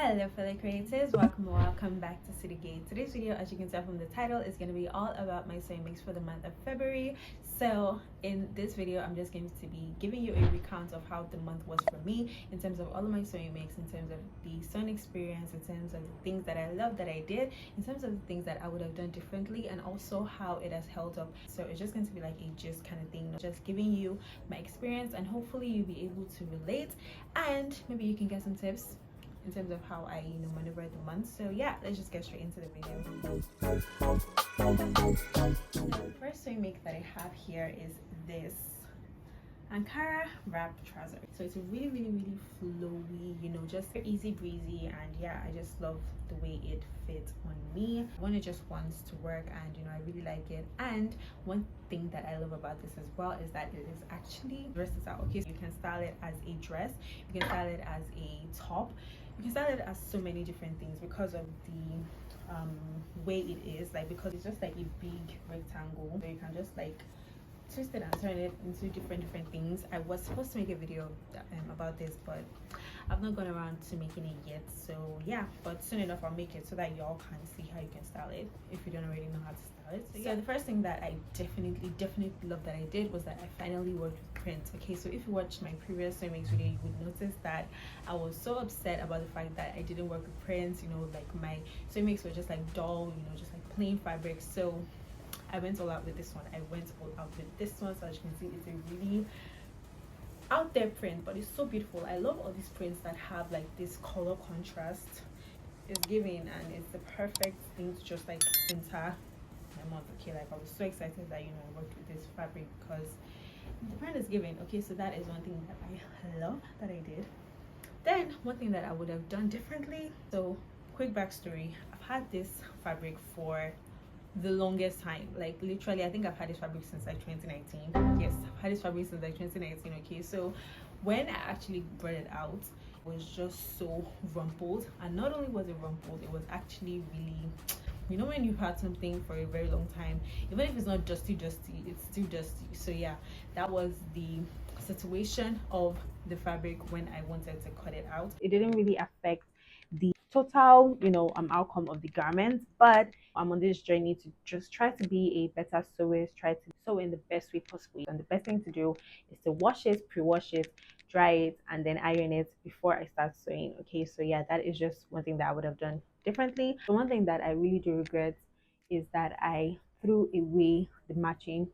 Hello fellow creators, welcome back to City Gate. Today's video, as you can tell from the title, is going to be all about my sewing mix for the month of February. So in this video, I'm just going to be giving you a recount of how the month was for me in terms of all of my sewing mix, in terms of the sewing experience, in terms of the things that I love that I did, in terms of the things that I would have done differently, and also how it has held up. So it's just going to be like a gist kind of thing, just giving you my experience, and hopefully you'll be able to relate, and maybe you can get some tips in terms of how I maneuver the month. So yeah, let's just get straight into the video. The first sewing mix that I have here is this Ankara wrap trouser. So it's a really flowy, just easy breezy, and yeah, I just love the way it fits on me when it just wants to work, and I really like it. And one thing that I love about this as well is that it is actually versatile. Okay, so you can style it as a dress, you can style it as a top, you can style it as so many different things because of the way it is, like, because it's just like a big rectangle, so you can just like twist it and turn it into different things. I was supposed to make a video about this, but I've not gone around to making it yet. So yeah, but soon enough I'll make it so that y'all can see how you can style it if you don't already know how to style it. So yeah, the first thing that I definitely love that I did was that I finally worked with print. Okay, so if you watched my previous sewing mix video, you would notice that I was so upset about the fact that I didn't work with prints. Like my sewing mix were just like dull, just like plain fabric. So I went all out with this one. So as you can see, it's a really out there print, but it's so beautiful. I love all these prints that have like this color contrast. It's giving, and it's the perfect thing to just like enter my month. Okay, like I was so excited that I worked with this fabric because the print is giving. Okay, so that is one thing that I love that I did. Then one thing that I would have done differently. So quick backstory: I've had this fabric for the longest time, like literally I think I've had this fabric since like 2019. Yes, I've had this fabric since like 2019. Okay, so when I actually brought it out, it was just so rumpled, and not only was it rumpled, it was actually really, when you've had something for a very long time, even if it's not dusty, it's still dusty. So yeah, that was the situation of the fabric when I wanted to cut it out. It didn't really affect the total outcome of the garment, but I'm on this journey to just try to be a better sewist, try to sew in the best way possible. And the best thing to do is to wash it, pre-wash it, dry it, and then iron it before I start sewing. Okay, so yeah, that is just one thing that I would have done differently. The one thing that I really do regret is that I threw away the matching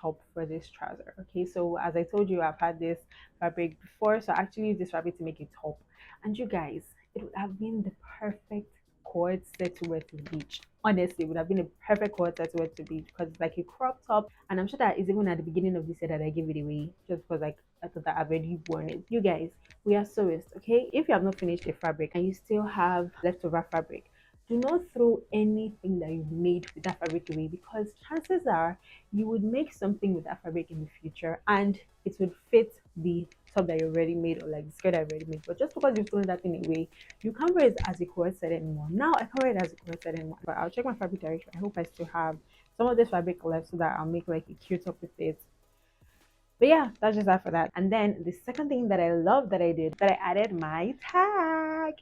top for this trouser. Okay, so as I told you, I've had this fabric before, so I actually used this fabric to make a top, and you guys, it would have been the perfect cord set to wear to the beach. Honestly, it would have been a perfect cord set to wear to the beach because it's like a crop top, and I'm sure that it's even at the beginning of this year that I gave it away just because like I thought that I've already worn it. You guys, we are sewists, okay? If you have not finished a fabric and you still have leftover fabric, do not throw anything that you've made with that fabric away, because chances are you would make something with that fabric in the future and it would fit the top that you already made, or like the skirt that you already made. But just because you've thrown that thing away, you can't wear it as a cord set anymore. Now I can't wear it as a cord set anymore, but I'll check my fabric direction. I hope I still have some of this fabric left so that I'll make like a cute top with it. But yeah, that's just that for that. And then the second thing that I love that I did, that I added my tag.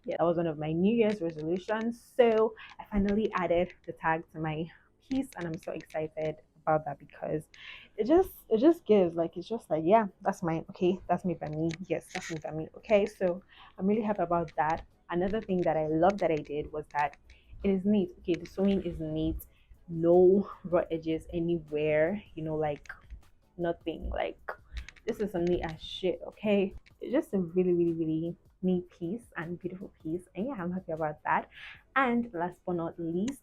Yeah, that was one of my New Year's resolutions. So I finally added the tag to my piece, and I'm so excited about that because it just gives, like, it's just like, yeah, that's mine. Okay, that's me by me. Yes, that's me by me. Okay, so I'm really happy about that. Another thing that I love that I did was that it is neat. Okay, the sewing is neat, no raw edges anywhere, like nothing. Like, this is some neat as shit. Okay, it's just a really neat piece and beautiful piece, and yeah, I'm happy about that. And last but not least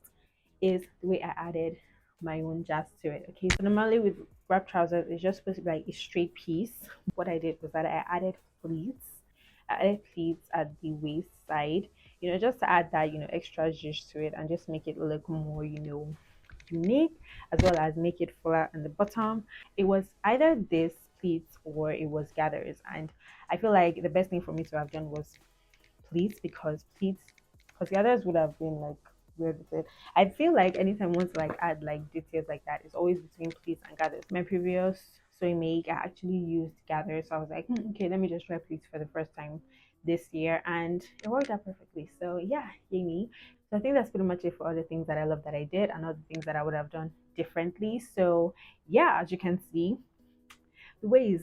is the way I added my own jazz to it. Okay, so normally with wrap trousers, it's just supposed to be like a straight piece. What I did was that I added pleats. I added pleats at the waist side, just to add that extra zhuzh to it and just make it look more unique, as well as make it fuller in the bottom. It was either this pleats or it was gathers, and I feel like the best thing for me to have done was pleats, because gathers would have been like weird with it. I feel like anytime I want to like add like details like that, it's always between pleats and gathers. My previous sewing make, I actually used gathers, so I was like, okay, let me just try pleats for the first time. this year, and it worked out perfectly. So yeah, yay me. So I think that's pretty much it for all the things that I love that I did and all the things that I would have done differently. So yeah, as you can see, the way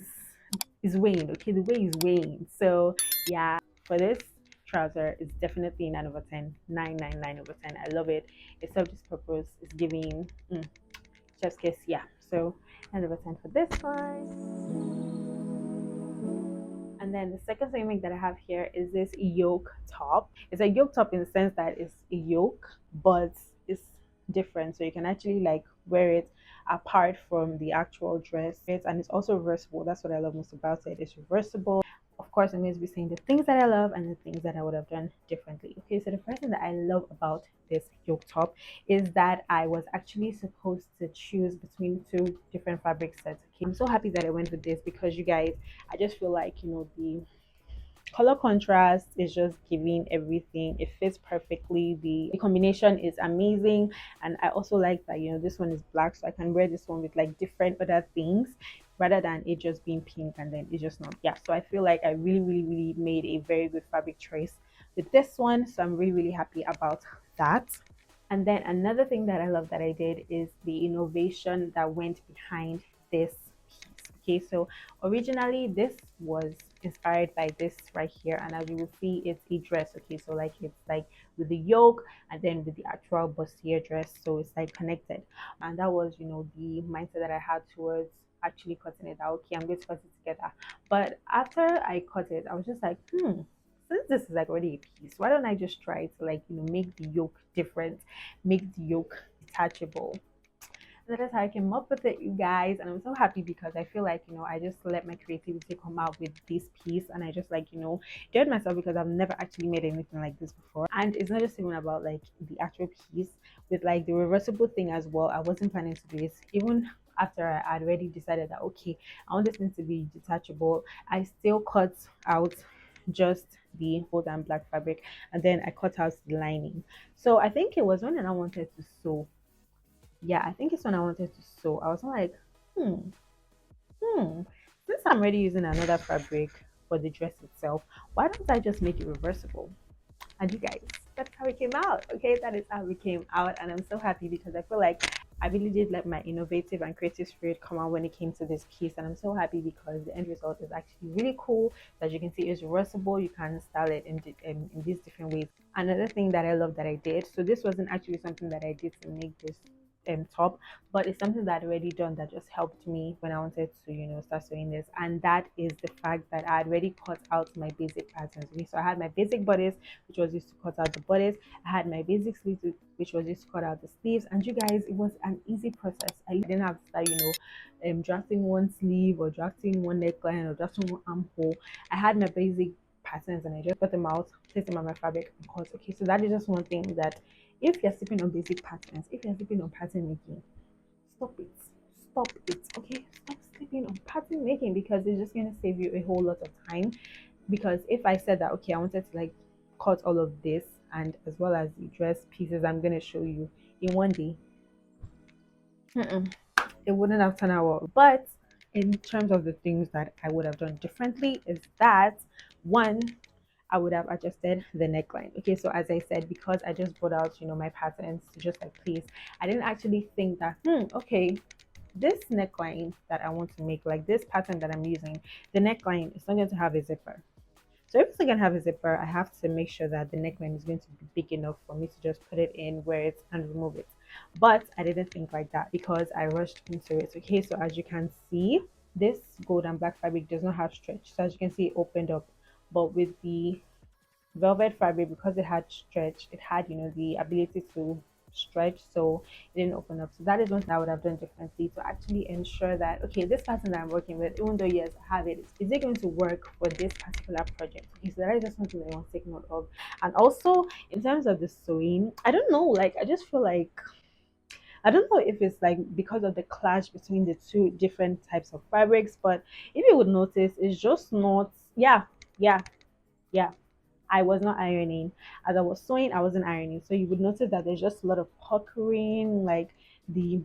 is weighing. Okay, the way is weighing. So yeah, for this trouser, it's definitely 9/10, 9/9 9/10. I love it. It served its purpose. It's giving chef's kiss. Yeah. So 9/10 for this one. And then the second ceramic that I have here is this yoke top. It's a yoke top in the sense that it's a yoke, but it's different. So you can actually like wear it apart from the actual dress. And it's also reversible. That's what I love most about it. It's reversible. Of course, I'm going to be saying the things that I love and the things that I would have done differently. Okay, so the first thing that I love about this yoke top is that I was actually supposed to choose between two different fabric sets. Okay, I'm so happy that I went with this because you guys, I just feel like, you know, the color contrast is just giving everything. It fits perfectly. The combination is amazing, and I also like that, you know, this one is black, so I can wear this one with like different other things rather than it just being pink and then it's just not. Yeah, so I feel like I really made a very good fabric choice with this one, so I'm really happy about that. And then another thing that I love that I did is the innovation that went behind this piece. Okay, so originally this was inspired by this right here, and as you will see, it's a dress. Okay, so like it's like with the yoke and then with the actual bustier dress, so it's like connected. And that was, you know, the mindset that I had towards actually cutting it out. Okay, I'm going to cut it together. But after I cut it, I was just like, since this is like already a piece, why don't I just try to like, you know, make the yoke different, make the yoke detachable. So that's how I came up with it, you guys, and I'm so happy because I feel like, you know, I just let my creativity come out with this piece, and I just like, you know, dared myself because I've never actually made anything like this before. And it's not just even about like the actual piece, with like the reversible thing as well. I wasn't planning to do this even after I had already decided that okay, I want this thing to be detachable. I still cut out just the gold and black fabric, and then I cut out the lining. So I think it was when I wanted to sew. Yeah, I think it's when I wanted to sew. I was like, hmm, since I'm already using another fabric for the dress itself, why don't I just make it reversible? And you guys, that's how it came out. Okay, that is how it came out, and I'm so happy because I feel like I really did let my innovative and creative spirit come out when it came to this piece, and I'm so happy because the end result is actually really cool. As you can see, it's reversible. You can style it in these different ways. Another thing that I love that I did, so this wasn't actually something that I did to make this top, but it's something that I already done that just helped me when I wanted to, you know, start sewing this, and that is the fact that I had already cut out my basic patterns. Okay, so I had my basic bodice, which was used to cut out the bodice. I had my basic sleeves, which was used to cut out the sleeves. And you guys, it was an easy process. I didn't have to start, you know, drafting one sleeve or drafting one neckline or drafting one armhole. I had my basic patterns and I just put them out, placed them on my fabric, and cut. Okay, so that is just one thing that if you're sleeping on basic patterns, if you're sleeping on pattern making, stop it. Stop it. Okay, stop sleeping on pattern making because it's just going to save you a whole lot of time. Because if I said that okay, I wanted to like cut all of this and as well as the dress pieces I'm going to show you in one day, it wouldn't have turned out well. But in terms of the things that I would have done differently is that one, I would have adjusted the neckline. Okay, so as I said, because I just brought out, you know, my patterns to just like place, I didn't actually think that okay, this neckline that I want to make, like this pattern that I'm using, the neckline is not going to have a zipper. So if it's going to have a zipper, I have to make sure that the neckline is going to be big enough for me to just put it in, wear it, and remove it. But I didn't think like that because I rushed into it. Okay, so as you can see, this gold and black fabric does not have stretch. So as you can see, it opened up. But with the velvet fabric, because it had stretch, it had, you know, the ability to stretch, so it didn't open up. So that is one thing I would have done differently to actually ensure that okay, this pattern that I'm working with, even though yes I have it, is it going to work for this particular project? Okay, so that is just something that I want to take note of. And also in terms of the sewing, I don't know, like I just feel like I don't know if it's like because of the clash between the two different types of fabrics, but if you would notice, it's just not, yeah, I was not ironing. As I was sewing, I wasn't ironing. So you would notice that there's just a lot of puckering, like the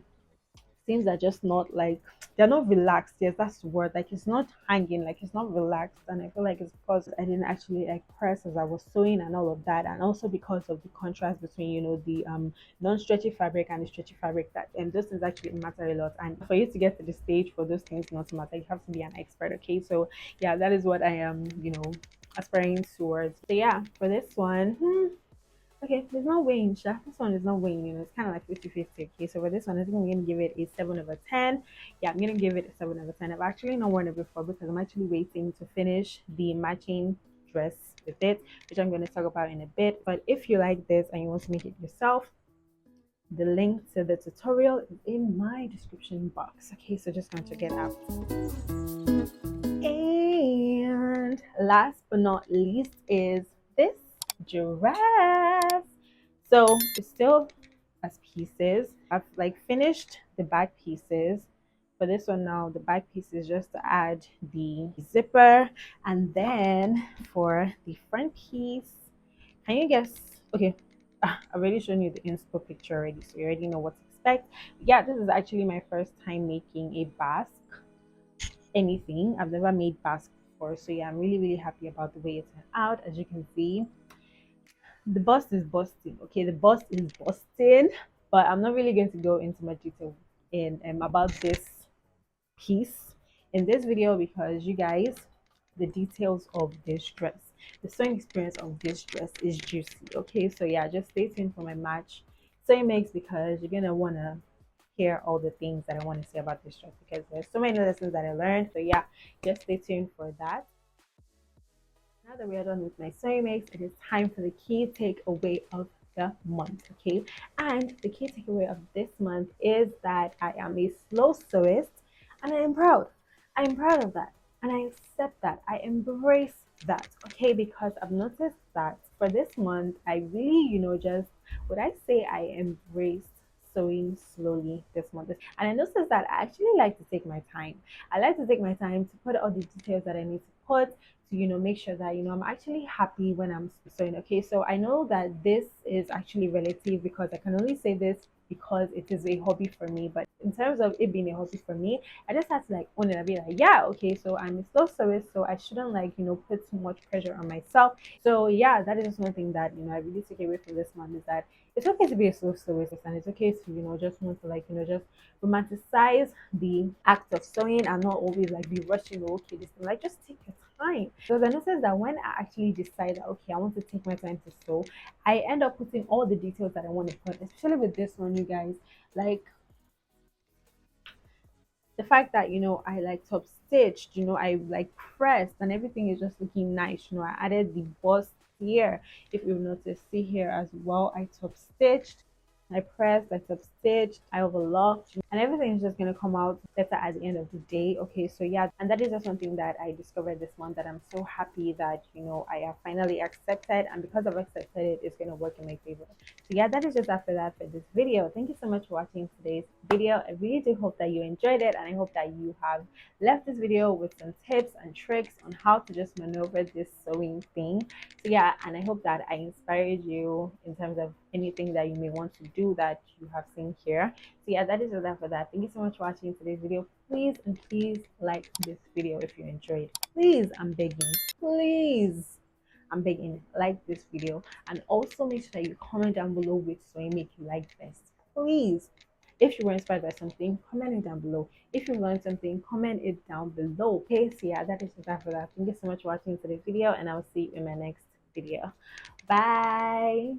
seams are just not like, they're not relaxed. Yes, that's the word. Like it's not hanging, like it's not relaxed. And I feel like it's because I didn't actually like press as I was sewing and all of that, and also because of the contrast between, you know, the non-stretchy fabric and the stretchy fabric, that and those things actually matter a lot. And for you to get to the stage for those things not to matter, you have to be an expert. Okay, so yeah, that is what I am, you know, aspiring towards. So yeah, for this one, okay, there's no weighing, Sha. This one is not weighing, you know, it's kind of like 50-50. Okay, so for this one, I think I'm going to give it a 7 over 10. Yeah, I'm going to give it a 7 over 10. I've actually not worn it before because I'm actually waiting to finish the matching dress with it, which I'm going to talk about in a bit. But if you like this and you want to make it yourself, the link to the tutorial is in my description box. Okay, so just going to check it out. And last but not least is this giraffe. So it's still as pieces. I've like finished the back pieces. For this one now, the back piece is just to add the zipper. And then for the front piece, can you guess? Okay, I've already shown you the inspo picture already, so you already know what to expect. Yeah, this is actually my first time making a basque anything. I've never made basque before, so yeah, I'm really really happy about the way it turned out. As you can see, the bust is busting. Okay, the bust is busting, but I'm not really going to go into much detail in about this piece in this video because you guys, the details of this dress, the sewing experience of this dress is juicy. Okay, so yeah, just stay tuned for my match sewing makes because you're gonna wanna hear all the things that I want to say about this dress because there's so many lessons that I learned. So yeah, just stay tuned for that. Now that we are done with my sewing makes, it is time for the key takeaway of the month. Okay, and the key takeaway of this month is that I am a slow sewist and I am proud. I am proud of that and I accept that. I embrace that. Okay, because I've noticed that for this month, I really, you know, just would I say I embraced sewing slowly this month. And I noticed that I actually like to take my time. I like to take my time to put all the details that I need to put to, you know, make sure that, you know, I'm actually happy when I'm sewing. Okay, so I know that this is actually relative because I can only say this because it is a hobby for me. But in terms of it being a hobby for me, I just have to like own it and be like, yeah, okay, so I'm a slow sewer, so I shouldn't like, you know, put too much pressure on myself. So yeah, that is just one thing that, you know, I really take away from this month is that it's okay to be a slow sewer and it's okay to, you know, just want to like, you know, just romanticize the act of sewing and not always like be rushing. Okay, this thing, like just take your time. Because I noticed that when I actually decide that okay, I want to take my time to sew, I end up putting all the details that I want to put, especially with this one, you guys. Like the fact that, you know, I like top stitched, you know, I like pressed and everything is just looking nice. You know, I added the bust here. If you've noticed, see here as well, I top stitched, I pressed, I top stitched, I overlocked, and everything is just gonna come out better at the end of the day. Okay, so yeah, and that is just something that I discovered this month that I'm so happy that, you know, I have finally accepted, and because I've accepted it, it's gonna work in my favor. So yeah, that is just after that for this video. Thank you so much for watching today's video. I really do hope that you enjoyed it and I hope that you have left this video with some tips and tricks on how to just maneuver this sewing thing. So yeah, and I hope that I inspired you in terms of anything that you may want to do that you have seen here. So yeah, that is just that for that. Thank you so much for watching today's video. Please and please like this video if you enjoyed. Please, I'm begging. Please, I'm begging, like this video and also make sure that you comment down below which sewing make you like best. Please, if you were inspired by something, comment it down below. If you learned something, comment it down below. Okay, so yeah, that is just that for that. Thank you so much for watching today's video and I'll see you in my next video. Bye.